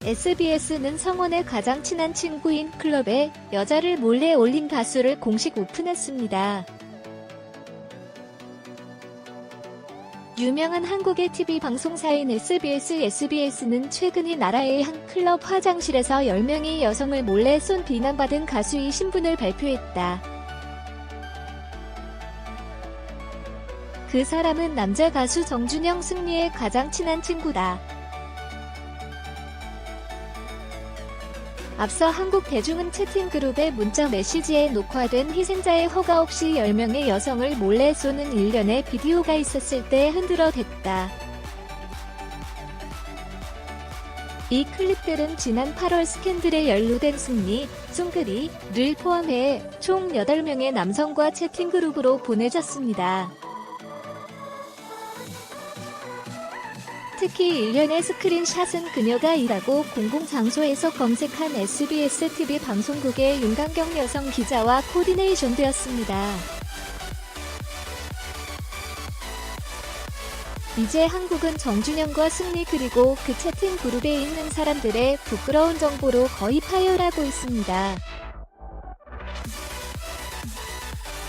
SBS는 성원의 가장 친한 친구인 클럽에 여자를 몰래 올린 가수를 공식 오픈했습니다. 유명한 한국의 TV 방송사인 SBS는 최근 이 나라의 한 클럽 화장실에서 10명의 여성을 몰래 쏜 비난받은 가수의 신분을 발표했다. 그 사람은 남자 가수 정준영 승리의 가장 친한 친구다. 앞서 한국대중은 채팅그룹의 문자 메시지에 녹화된 희생자의 허가 없이 10명의 여성을 몰래 쏘는 일련의 비디오가 있었을 때 흔들어댔다. 이 클립들은 지난 8월 스캔들에 연루된 승리, 쏨그리를 포함해 총 8명의 남성과 채팅그룹으로 보내졌습니다. 특히 일련의 스크린샷은 그녀가 일하고 공공장소에서 검색한 SBS TV 방송국의 윤강경 여성 기자와 코디네이션되었습니다. 이제 한국은 정준영과 승리 그리고 그 채팅 그룹에 있는 사람들의 부끄러운 정보로 거의 파열하고 있습니다.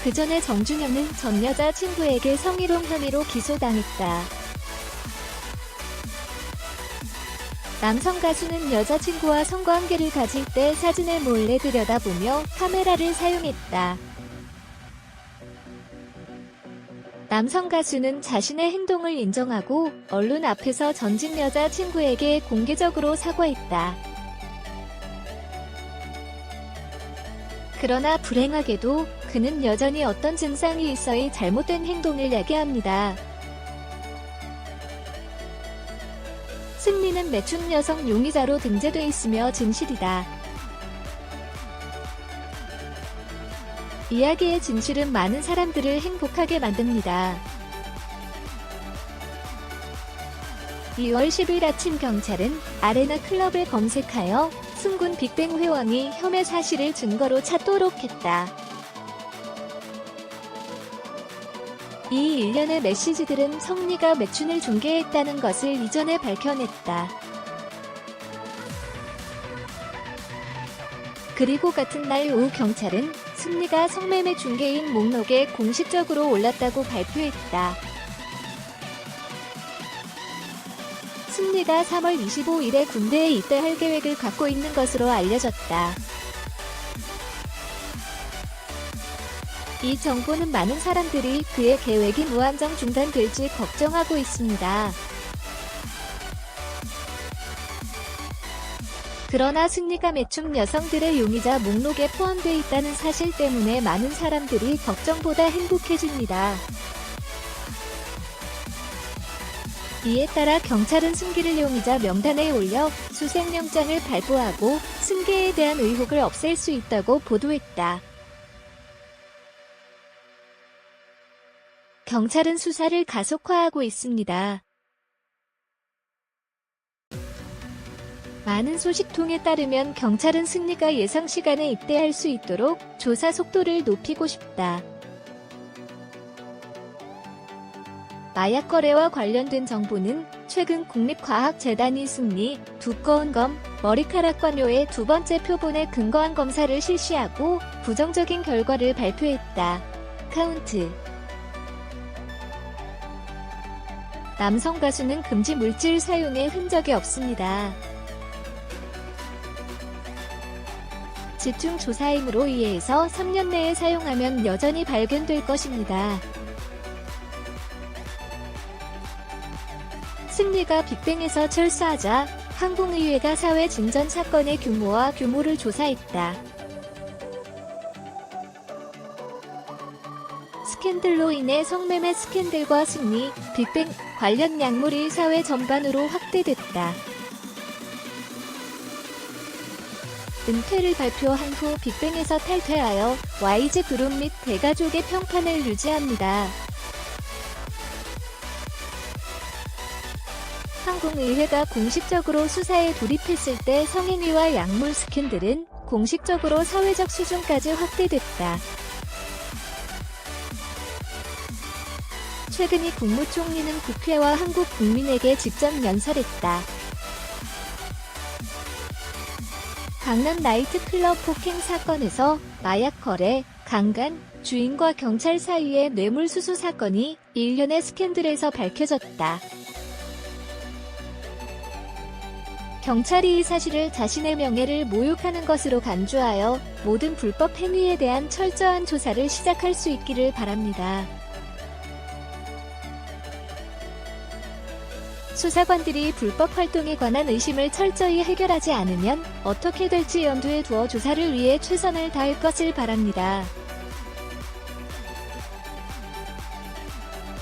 그 전에 정준영은 전 여자친구에게 성희롱 혐의로 기소당했다. 남성 가수는 여자친구와 성관계를 가질 때 사진을 몰래 들여다보며 카메라를 사용했다. 남성 가수는 자신의 행동을 인정하고 언론 앞에서 전직 여자친구에게 공개적으로 사과했다. 그러나 불행하게도 그는 여전히 어떤 증상이 있어야 잘못된 행동을 하게 합니다. 승리는 매춘 여성 용의자로 등재돼 있으며 진실이다. 이야기의 진실은 많은 사람들을 행복하게 만듭니다. 2월 10일 아침 경찰은 아레나 클럽을 검색하여 승군 빅뱅 회원이 혐의 사실을 증거로 찾도록 했다. 이 일련의 메시지들은 성리가 매춘을 중개했다는 것을 이전에 밝혀냈다. 그리고 같은 날 오후 경찰은 승리가 성매매 중개인 목록에 공식적으로 올랐다고 발표했다. 승리가 3월 25일에 군대에 입대할 계획을 갖고 있는 것으로 알려졌다. 이 정보는 많은 사람들이 그의 계획이 무한정 중단될지 걱정하고 있습니다. 그러나 승리가 매춘 여성들의 용의자 목록에 포함되어 있다는 사실 때문에 많은 사람들이 걱정보다 행복해집니다. 이에 따라 경찰은 승기를 용의자 명단에 올려 수색영장을 발부하고 승계에 대한 의혹을 없앨 수 있다고 보도했다. 경찰은 수사를 가속화하고 있습니다. 많은 소식통에 따르면 경찰은 승리가 예상 시간에 입대할 수 있도록 조사 속도를 높이고 싶다. 마약 거래와 관련된 정보는 최근 국립과학재단이 승리, 두꺼운 검, 머리카락 관료의 두 번째 표본에 근거한 검사를 실시하고 부정적인 결과를 발표했다. 카운트 남성 가수는 금지 물질 사용에 흔적이 없습니다. 집중 조사임으로 이해해서 3년 내에 사용하면 여전히 발견될 것입니다. 승리가 빅뱅에서 철수하자 항공의회가 사회 진전 사건의 규모와 규모를 조사했다. 스캔들로 인해 성매매 스캔들과 승리, 빅뱅 관련 약물이 사회 전반으로 확대됐다. 은퇴를 발표한 후 빅뱅에서 탈퇴하여 YG 그룹 및 대가족의 평판을 유지합니다. 항공의회가 공식적으로 수사에 돌입했을 때 성행위와 약물 스캔들은 공식적으로 사회적 수준까지 확대됐다. 최근 이 국무총리는 국회와 한국 국민에게 직접 연설했다. 강남 나이트클럽 폭행 사건에서 마약 거래, 강간, 주인과 경찰 사이의 뇌물수수 사건이 일련의 스캔들에서 밝혀졌다. 경찰이 이 사실을 자신의 명예를 모욕하는 것으로 간주하여 모든 불법 행위에 대한 철저한 조사를 시작할 수 있기를 바랍니다. 수사관들이 불법 활동에 관한 의심을 철저히 해결하지 않으면 어떻게 될지 염두에 두어 조사를 위해 최선을 다할 것을 바랍니다.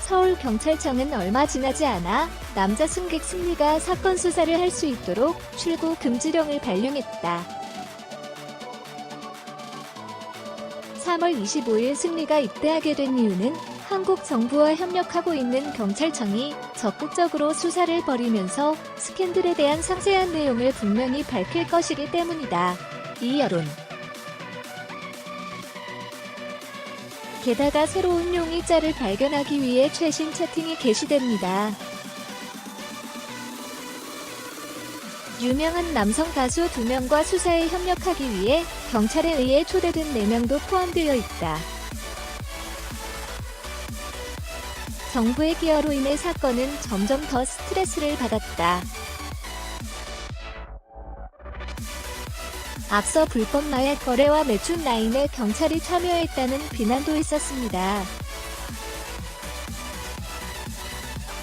서울경찰청은 얼마 지나지 않아 남자 승객 승리가 사건 수사를 할 수 있도록 출국 금지령을 발령했다. 3월 25일 승리가 입대하게 된 이유는 한국 정부와 협력하고 있는 경찰청이 적극적으로 수사를 벌이면서 스캔들에 대한 상세한 내용을 분명히 밝힐 것이기 때문이다. 이 여론. 게다가 새로운 용의자를 발견하기 위해 최신 채팅이 게시됩니다. 유명한 남성 가수 2명과 수사에 협력하기 위해 경찰에 의해 초대된 4명도 포함되어 있다. 정부의 기여로 인해 사건은 점점 더 스트레스를 받았다. 앞서 불법 마약 거래와 매춘 라인에 경찰이 참여했다는 비난도 있었습니다.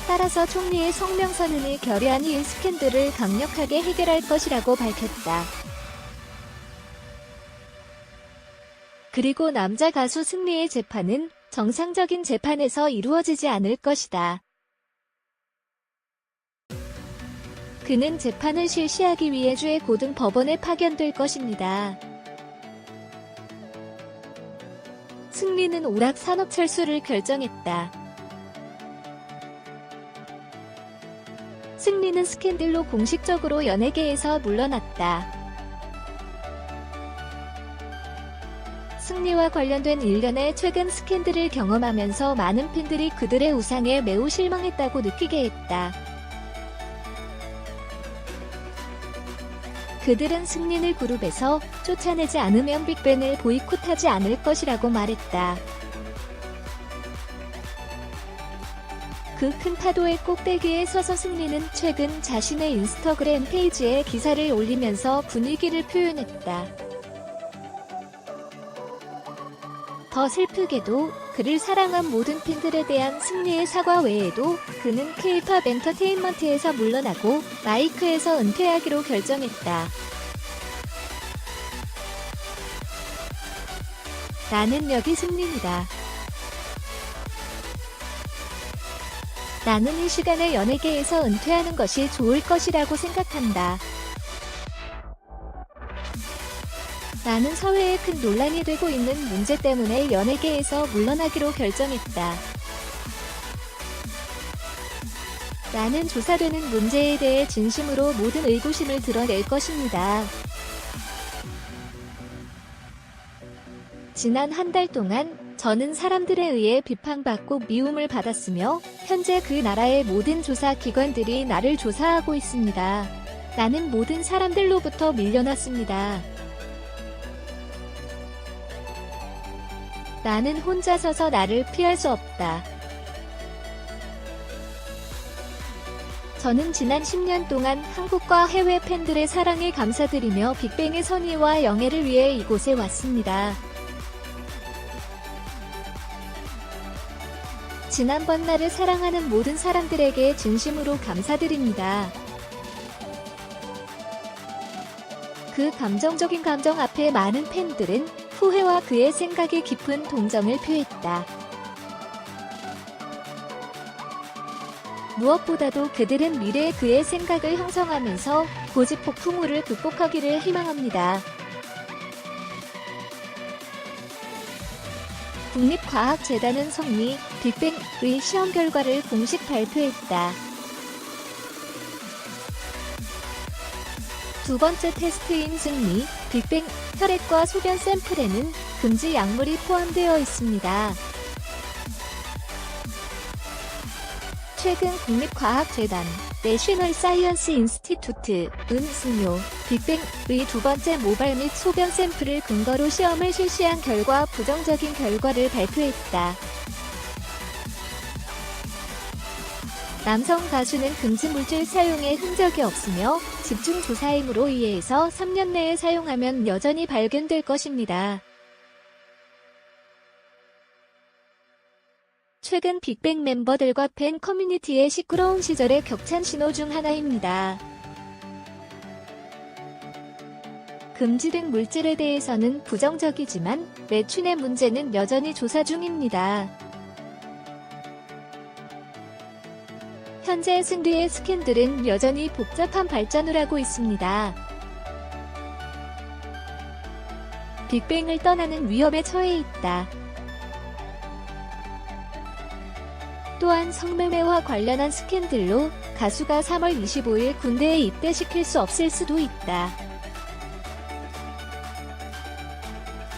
따라서 총리의 성명선언이 결의안이 이 스캔들을 강력하게 해결할 것이라고 밝혔다. 그리고 남자 가수 승리의 재판은 정상적인 재판에서 이루어지지 않을 것이다. 그는 재판을 실시하기 위해 주의 고등법원에 파견될 것입니다. 승리는 오락 산업철수를 결정했다. 승리는 스캔들로 공식적으로 연예계에서 물러났다. 승리와 관련된 일련의 최근 스캔들을 경험하면서 많은 팬들이 그들의 우상에 매우 실망했다고 느끼게 했다. 그들은 승리를 그룹에서 쫓아내지 않으면 빅뱅을 보이콧하지 않을 것이라고 말했다. 그 큰 파도의 꼭대기에 서서 승리는 최근 자신의 인스타그램 페이지에 기사를 올리면서 분위기를 표현했다. 더 슬프게도 그를 사랑한 모든 팬들에 대한 승리의 사과 외에도 그는 K-팝 엔터테인먼트에서 물러나고 마이크에서 은퇴하기로 결정했다. 나는 여기 승리이다. 나는 이 시간에 연예계에서 은퇴하는 것이 좋을 것이라고 생각한다. 나는 사회에 큰 논란이 되고 있는 문제 때문에 연예계에서 물러나기로 결정했다. 나는 조사되는 문제에 대해 진심으로 모든 의구심을 드러낼 것입니다. 지난 한 달 동안 저는 사람들에 의해 비판받고 미움을 받았으며 현재 그 나라의 모든 조사 기관들이 나를 조사하고 있습니다. 나는 모든 사람들로부터 밀려났습니다. 나는 혼자 서서 나를 피할 수 없다. 저는 지난 10년 동안 한국과 해외 팬들의 사랑에 감사드리며 빅뱅의 선의와 영예를 위해 이곳에 왔습니다. 지난번 나를 사랑하는 모든 사람들에게 진심으로 감사드립니다. 그 감정적인 감정 앞에 많은 팬들은 후회와 그의 생각에 깊은 동정을 표했다. 무엇보다도 그들은 미래의 그의 생각을 형성하면서 고집 폭풍우를 극복하기를 희망합니다. 국립과학재단은 성리, 빅뱅의 시험 결과를 공식 발표했다. 두 번째 테스트인 승리, 빅뱅, 혈액과 소변 샘플에는 금지 약물이 포함되어 있습니다. 최근 국립과학재단 내셔널 사이언스 인스티튜트 승료 빅뱅의 두 번째 모발 및 소변 샘플을 근거로 시험을 실시한 결과 부정적인 결과를 발표했다. 남성 가수는 금지 물질 사용에 흔적이 없으며 집중 조사임으로 이해해서 3년 내에 사용하면 여전히 발견될 것입니다. 최근 빅뱅 멤버들과 팬 커뮤니티의 시끄러운 시절의 격찬 신호 중 하나입니다. 금지된 물질에 대해서는 부정적이지만 매춘의 문제는 여전히 조사 중입니다. 현재 승리의 스캔들은 여전히 복잡한 발전을 하고 있습니다. 빅뱅을 떠나는 위협에 처해 있다. 또한 성매매와 관련한 스캔들로 가수가 3월 25일 군대에 입대시킬 수 없을 수도 있다.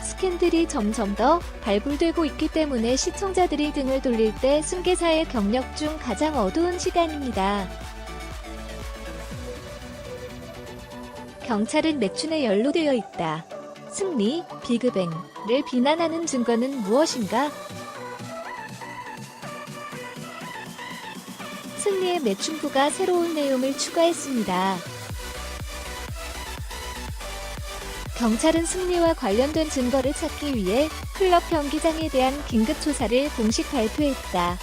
스캔들이 점점 더 발굴되고 있기 때문에 시청자들이 등을 돌릴 때 승계사의 경력 중 가장 어두운 시간입니다. 경찰은 매춘에 연루되어 있다. 승리, 비그뱅을 비난하는 증거는 무엇인가? 승리의 매춘부가 새로운 내용을 추가했습니다. 경찰은 승리와 관련된 증거를 찾기 위해 클럽 경기장에 대한 긴급조사를 공식 발표했다.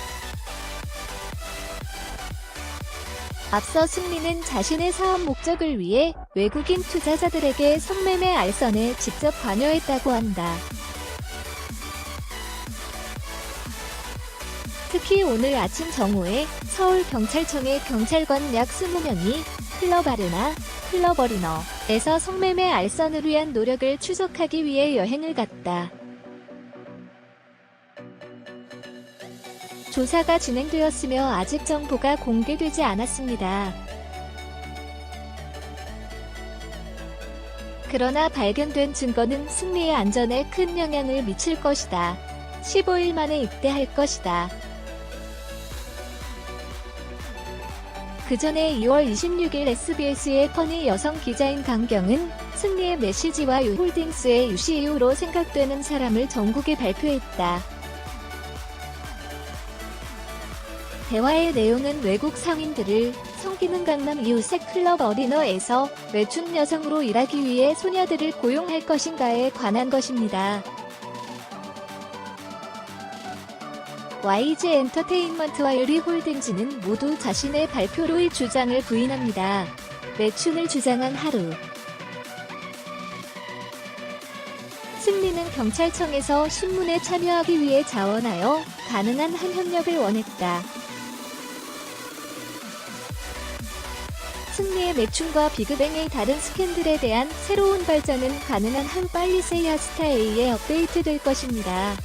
앞서 승리는 자신의 사업 목적을 위해 외국인 투자자들에게 성매매 알선에 직접 관여했다고 한다. 특히 오늘 아침 정오에 서울경찰청의 경찰관 약 20명이 클럽 아르나, 클럽 어리너에서 성매매 알선을 위한 노력을 추적하기 위해 여행을 갔다. 조사가 진행되었으며 아직 정보가 공개되지 않았습니다. 그러나 발견된 증거는 승리의 안전에 큰 영향을 미칠 것이다. 15일 만에 입대할 것이다. 그 전에 2월 26일 SBS의 퍼니 여성 기자인 강경은 승리의 메시지와 유홀딩스의 유씨 이후로 생각되는 사람을 전국에 발표했다. 대화의 내용은 외국 상인들을 성기능 강남 이웃의 클럽 어리너에서 매춘 여성으로 일하기 위해 소녀들을 고용할 것인가에 관한 것입니다. YG 엔터테인먼트와 유리홀딩즈는 모두 자신의 발표로의 주장을 부인합니다. 매춘을 주장한 하루. 승리는 경찰청에서 신문에 참여하기 위해 자원하여 가능한 한 협력을 원했다. 승리의 매춘과 비그뱅의 다른 스캔들에 대한 새로운 발전은 가능한 한 빨리 세이아 스타 A에 업데이트될 것입니다.